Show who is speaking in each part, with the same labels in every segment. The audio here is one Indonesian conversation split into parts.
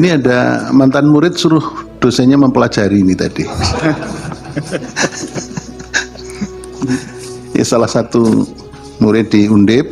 Speaker 1: Ini ada mantan murid suruh dosennya mempelajari ini tadi. Ya, salah satu murid di Undip,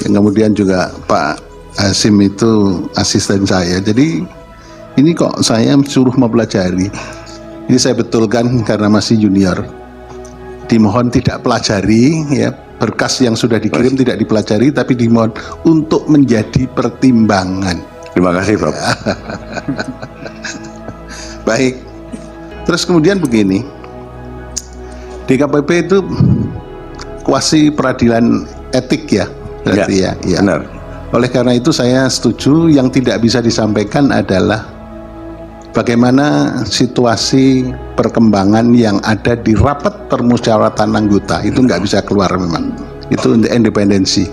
Speaker 1: yang kemudian juga Pak Hasim itu asisten saya. Jadi ini kok saya suruh mempelajari. Ini saya betulkan karena masih junior. Dimohon tidak pelajari, ya, berkas yang sudah dikirim tidak dipelajari, tapi dimohon untuk menjadi pertimbangan.
Speaker 2: Terima kasih, Prof.
Speaker 1: Baik. Terus kemudian begini, DKPP itu kuasi peradilan etik ya, berarti ya.
Speaker 2: Benar.
Speaker 1: Oleh karena itu saya setuju, yang tidak bisa disampaikan adalah bagaimana situasi perkembangan yang ada di rapat permusyawaratan anggota. Itu nggak bisa keluar memang, itu independensi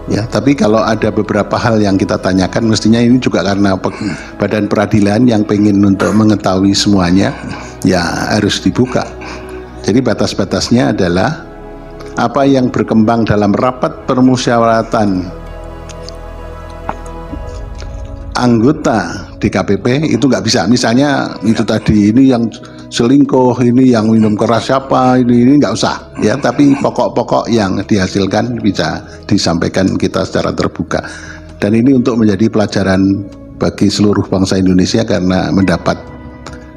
Speaker 1: ya. Tapi kalau ada beberapa hal yang kita tanyakan, mestinya ini juga karena badan peradilan yang pengen untuk mengetahui semuanya, ya harus dibuka. Jadi batas-batasnya adalah apa yang berkembang dalam rapat permusyawaratan anggota DKPP itu nggak bisa. Misalnya itu tadi, ini yang selingkuh, ini yang minum keras siapa, ini nggak usah ya. Tapi pokok-pokok yang dihasilkan bisa disampaikan kita secara terbuka. Dan ini untuk menjadi pelajaran bagi seluruh bangsa Indonesia karena mendapat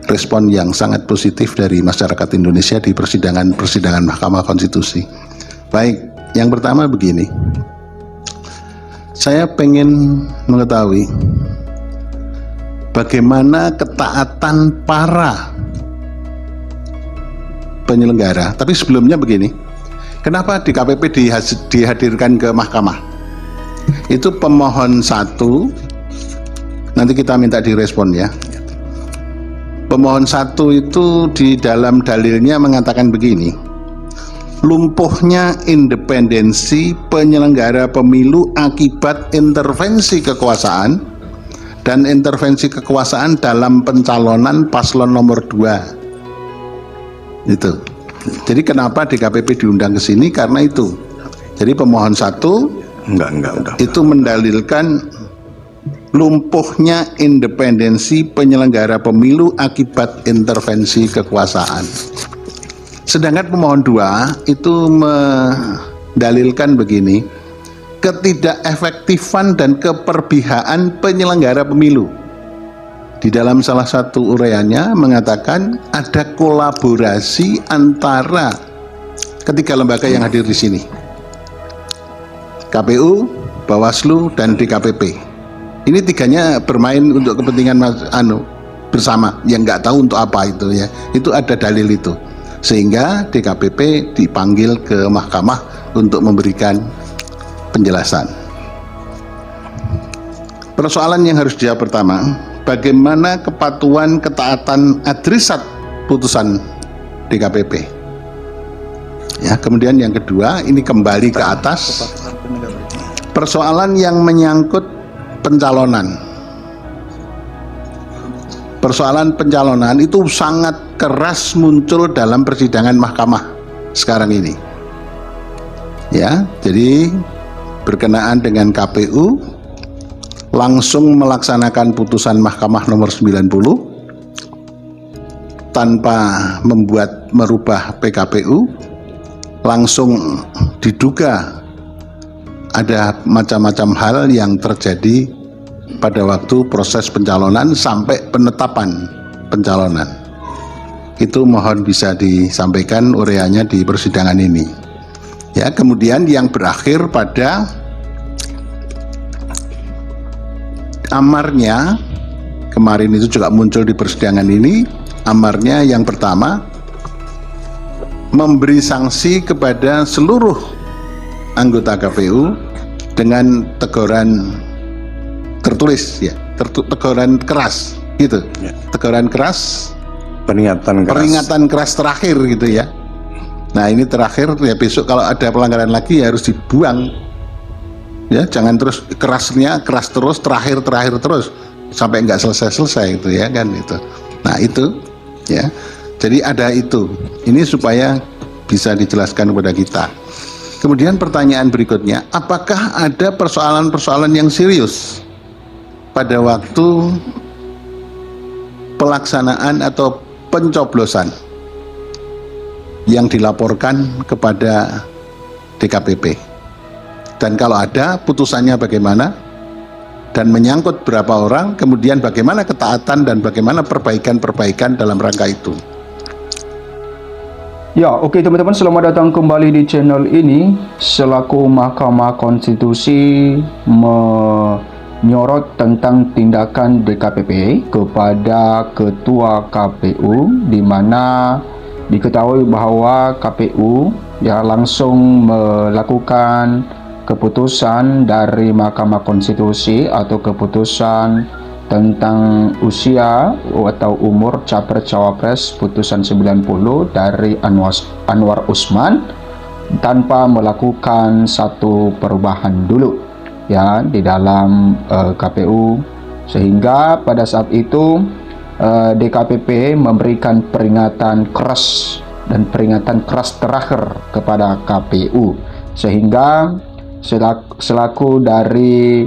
Speaker 1: respon yang sangat positif dari masyarakat Indonesia di persidangan Mahkamah Konstitusi. Baik, yang pertama begini, saya pengen mengetahui bagaimana ketaatan para penyelenggara. Tapi sebelumnya begini, kenapa DKPP dihadirkan ke mahkamah? Itu pemohon 1, nanti kita minta direspon ya. Pemohon 1 itu di dalam dalilnya mengatakan begini, lumpuhnya independensi penyelenggara pemilu akibat intervensi kekuasaan dan intervensi kekuasaan dalam pencalonan paslon nomor 2. Itu. Jadi kenapa DKPP diundang ke sini? Karena itu. Jadi pemohon 1 itu mendalilkan lumpuhnya independensi penyelenggara pemilu akibat intervensi kekuasaan. Sedangkan pemohon 2 itu mendalilkan begini, ketidakefektifan dan keperpihakan penyelenggara pemilu. Di dalam salah satu uraiannya mengatakan ada kolaborasi antara ketiga lembaga yang hadir di sini, KPU, Bawaslu, dan DKPP. Ini tiganya bermain untuk kepentingan bersama, yang nggak tahu untuk apa itu ya. Itu ada dalil itu, sehingga DKPP dipanggil ke mahkamah untuk memberikan penjelasan. Persoalan yang harus dijawab pertama, bagaimana kepatuhan ketaatan adresat putusan DKPP. Ya, kemudian yang kedua, ini kembali ke atas, persoalan yang menyangkut pencalonan. Persoalan pencalonan itu sangat keras muncul dalam persidangan mahkamah sekarang ini. Ya, jadi berkenaan dengan KPU langsung melaksanakan putusan Mahkamah nomor 90 tanpa merubah PKPU, langsung diduga ada macam-macam hal yang terjadi pada waktu proses pencalonan sampai penetapan pencalonan. Itu mohon bisa disampaikan uraiannya di persidangan ini. Ya, kemudian yang berakhir pada amarnya, kemarin itu juga muncul di persidangan ini, amarnya yang pertama memberi sanksi kepada seluruh anggota KPU dengan teguran tertulis ya, teguran keras gitu ya. Teguran keras, peringatan keras terakhir gitu ya. Nah ini terakhir ya, besok kalau ada pelanggaran lagi ya harus dibuang ya, jangan terus kerasnya keras terus, terakhir terus sampai nggak selesai gitu ya kan itu. Nah itu ya, jadi ada itu, ini supaya bisa dijelaskan kepada kita. Kemudian pertanyaan berikutnya, apakah ada persoalan-persoalan yang serius pada waktu pelaksanaan atau pencoblosan yang dilaporkan kepada DKPP, dan kalau ada putusannya bagaimana, dan menyangkut berapa orang, kemudian bagaimana ketaatan dan bagaimana perbaikan-perbaikan dalam rangka itu.
Speaker 2: Ya, oke teman-teman, selamat datang kembali di channel ini. Selaku Mahkamah Konstitusi menyorot tentang tindakan DKPP kepada Ketua KPU, di mana diketahui bahwa KPU langsung melakukan keputusan dari Mahkamah Konstitusi atau keputusan tentang usia atau umur Capres-Cawapres putusan 90 dari Anwar Usman tanpa melakukan satu perubahan dulu ya di dalam KPU, sehingga pada saat itu DKPP memberikan peringatan keras dan peringatan keras terakhir kepada KPU, sehingga selaku dari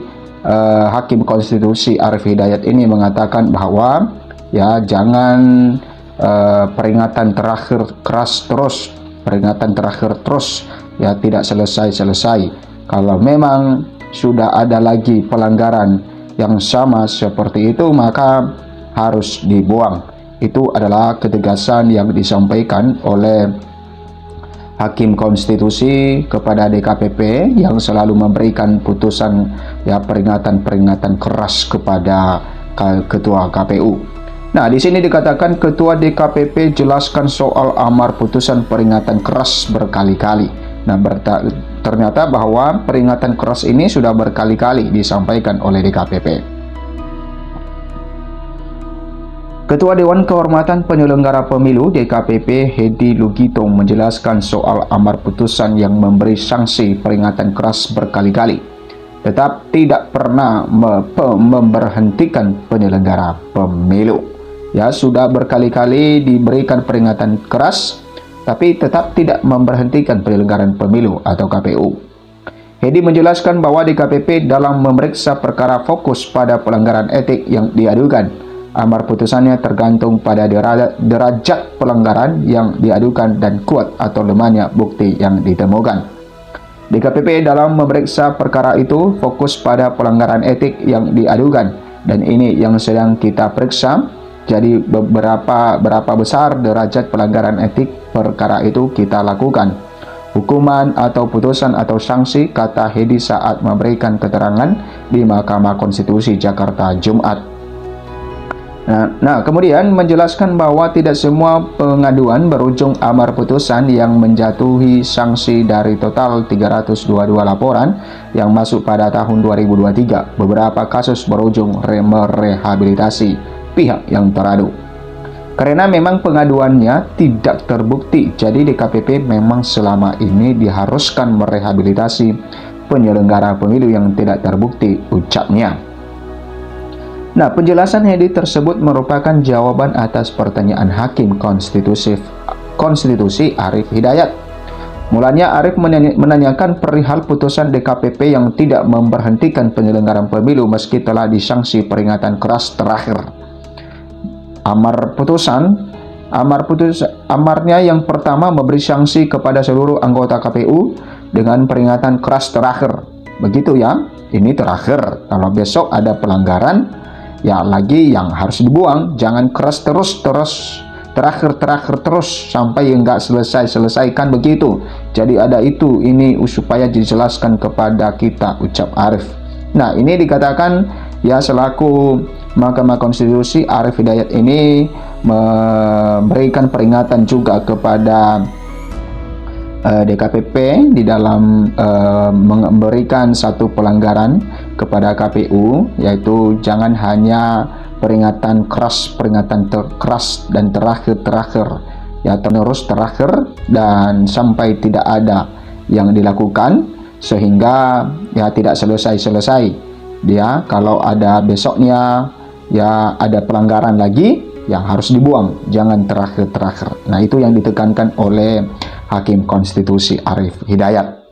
Speaker 2: Hakim Konstitusi Arief Hidayat ini mengatakan bahwa ya jangan peringatan terakhir keras terus, peringatan terakhir terus ya tidak selesai-selesai. Kalau memang sudah ada lagi pelanggaran yang sama seperti itu, maka harus dibuang. Itu adalah ketegasan yang disampaikan oleh Hakim Konstitusi kepada DKPP yang selalu memberikan putusan ya peringatan-peringatan keras kepada Ketua KPU. Nah, di sini dikatakan Ketua DKPP jelaskan soal amar putusan peringatan keras berkali-kali. Nah, ternyata bahwa peringatan keras ini sudah berkali-kali disampaikan oleh DKPP. Ketua Dewan Kehormatan Penyelenggara Pemilu DKPP Hedi Lugito menjelaskan soal amar putusan yang memberi sanksi peringatan keras berkali-kali, tetap tidak pernah memberhentikan penyelenggara pemilu. Ya, sudah berkali-kali diberikan peringatan keras, tapi tetap tidak memberhentikan penyelenggaraan pemilu atau KPU. Hedi menjelaskan bahwa DKPP dalam memeriksa perkara fokus pada pelanggaran etik yang diadukan. Amar putusannya tergantung pada derajat pelanggaran yang diadukan dan kuat atau lemahnya bukti yang ditemukan. DKPP dalam memeriksa perkara itu fokus pada pelanggaran etik yang diadukan, dan ini yang sedang kita periksa. Jadi berapa besar derajat pelanggaran etik perkara itu kita lakukan. Hukuman atau putusan atau sanksi, kata Hedi saat memberikan keterangan di Mahkamah Konstitusi Jakarta Jumat. Nah, kemudian menjelaskan bahwa tidak semua pengaduan berujung amar putusan yang menjatuhi sanksi. Dari total 322 laporan yang masuk pada tahun 2023, beberapa kasus berujung merehabilitasi pihak yang teradu. Karena memang pengaduannya tidak terbukti, jadi DKPP memang selama ini diharuskan merehabilitasi penyelenggara pemilu yang tidak terbukti, ucapnya. Nah, penjelasan Hedi tersebut merupakan jawaban atas pertanyaan Hakim Konstitusi Arief Hidayat. Mulanya Arief menanyakan perihal putusan DKPP yang tidak memberhentikan penyelenggaraan pemilu meski telah disanksi peringatan keras terakhir. Amarnya yang pertama memberi sanksi kepada seluruh anggota KPU dengan peringatan keras terakhir. Begitu ya, ini terakhir. Kalau besok ada pelanggaran, ya lagi yang harus dibuang. Jangan keras terus terakhir terus sampai enggak selesaikan begitu. Jadi ada itu, ini supaya dijelaskan kepada kita, ucap Arief. Nah, ini dikatakan ya selaku Mahkamah Konstitusi Arief Hidayat ini memberikan peringatan juga kepada DKPP di dalam memberikan satu pelanggaran kepada KPU, yaitu jangan hanya peringatan keras dan terakhir ya terus terakhir dan sampai tidak ada yang dilakukan sehingga ya tidak selesai. Dia kalau ada besoknya ya ada pelanggaran lagi yang harus dibuang, jangan terakhir. Nah, itu yang ditekankan oleh Hakim Konstitusi Arief Hidayat.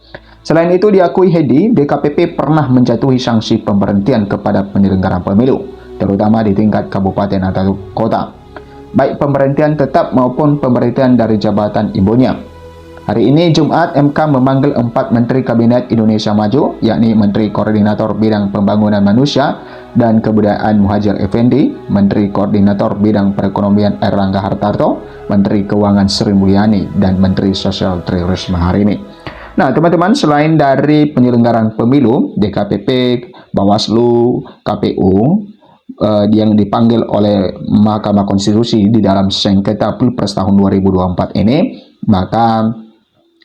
Speaker 2: Selain itu, diakui Hedi, DKPP pernah menjatuhi sanksi pemberhentian kepada penyelenggara pemilu, terutama di tingkat kabupaten atau kota, baik pemberhentian tetap maupun pemberhentian dari jabatan ibunya. Hari ini Jumat, MK memanggil 4 Menteri Kabinet Indonesia Maju, yakni Menteri Koordinator Bidang Pembangunan Manusia dan Kebudayaan Muhadjir Effendi, Menteri Koordinator Bidang Perekonomian Airlangga Hartarto, Menteri Keuangan Sri Mulyani, dan Menteri Sosial Tri Risma hari ini. Nah, teman-teman, selain dari penyelenggaraan pemilu, DKPP, Bawaslu, KPU, yang dipanggil oleh Mahkamah Konstitusi di dalam sengketa Pilpres tahun 2024 ini, maka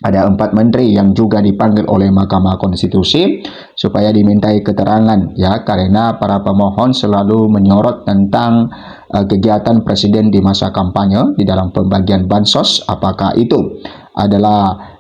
Speaker 2: ada 4 menteri yang juga dipanggil oleh Mahkamah Konstitusi supaya dimintai keterangan, ya, karena para pemohon selalu menyorot tentang kegiatan presiden di masa kampanye di dalam pembagian bansos, apakah itu adalah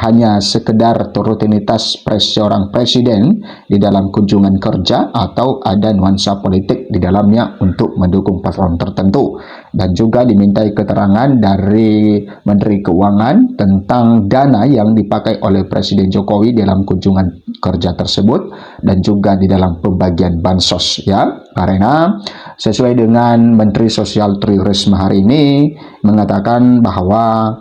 Speaker 2: hanya sekedar rutinitas seorang presiden di dalam kunjungan kerja atau ada nuansa politik di dalamnya untuk mendukung paslon tertentu. Dan juga dimintai keterangan dari Menteri Keuangan tentang dana yang dipakai oleh Presiden Jokowi dalam kunjungan kerja tersebut dan juga di dalam pembagian bansos, ya, karena sesuai dengan Menteri Sosial Tri Risma hari ini mengatakan bahwa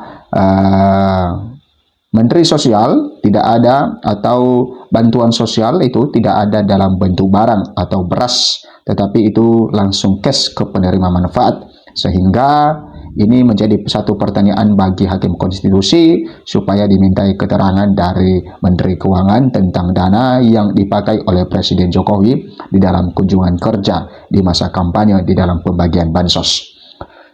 Speaker 2: Menteri Sosial tidak ada atau bantuan sosial itu tidak ada dalam bentuk barang atau beras, tetapi itu langsung cash ke penerima manfaat, sehingga ini menjadi satu pertanyaan bagi Hakim Konstitusi supaya dimintai keterangan dari Menteri Keuangan tentang dana yang dipakai oleh Presiden Jokowi di dalam kunjungan kerja di masa kampanye di dalam pembagian bansos.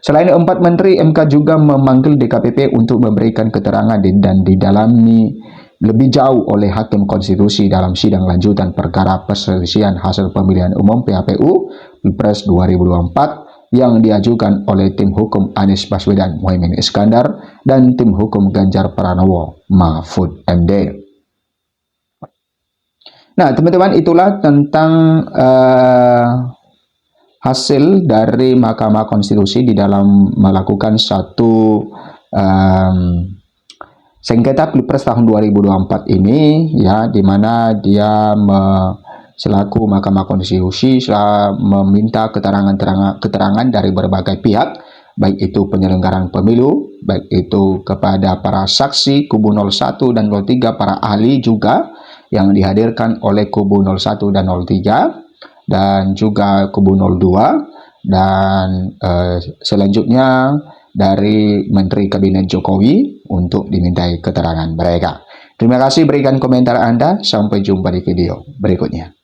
Speaker 2: Selain 4 menteri, MK juga memanggil DKPP untuk memberikan keterangan dan didalami lebih jauh oleh Hakim Konstitusi dalam sidang lanjutan perkara perselisihan hasil pemilihan umum PHPU Pilpres 2024 yang diajukan oleh tim hukum Anies Baswedan Muhaimin Iskandar dan tim hukum Ganjar Pranowo Mahfud MD. Nah, teman-teman, itulah tentang hasil dari Mahkamah Konstitusi di dalam melakukan satu sengketa Pilpres tahun 2024 ini, ya, di mana dia selaku Mahkamah Konstitusi meminta keterangan dari berbagai pihak, baik itu penyelenggaraan pemilu, baik itu kepada para saksi kubu 01 dan 03, para ahli juga yang dihadirkan oleh kubu 01 dan 03, dan juga kubu 02, dan selanjutnya dari Menteri Kabinet Jokowi untuk dimintai keterangan mereka. Terima kasih, berikan komentar Anda. Sampai jumpa di video berikutnya.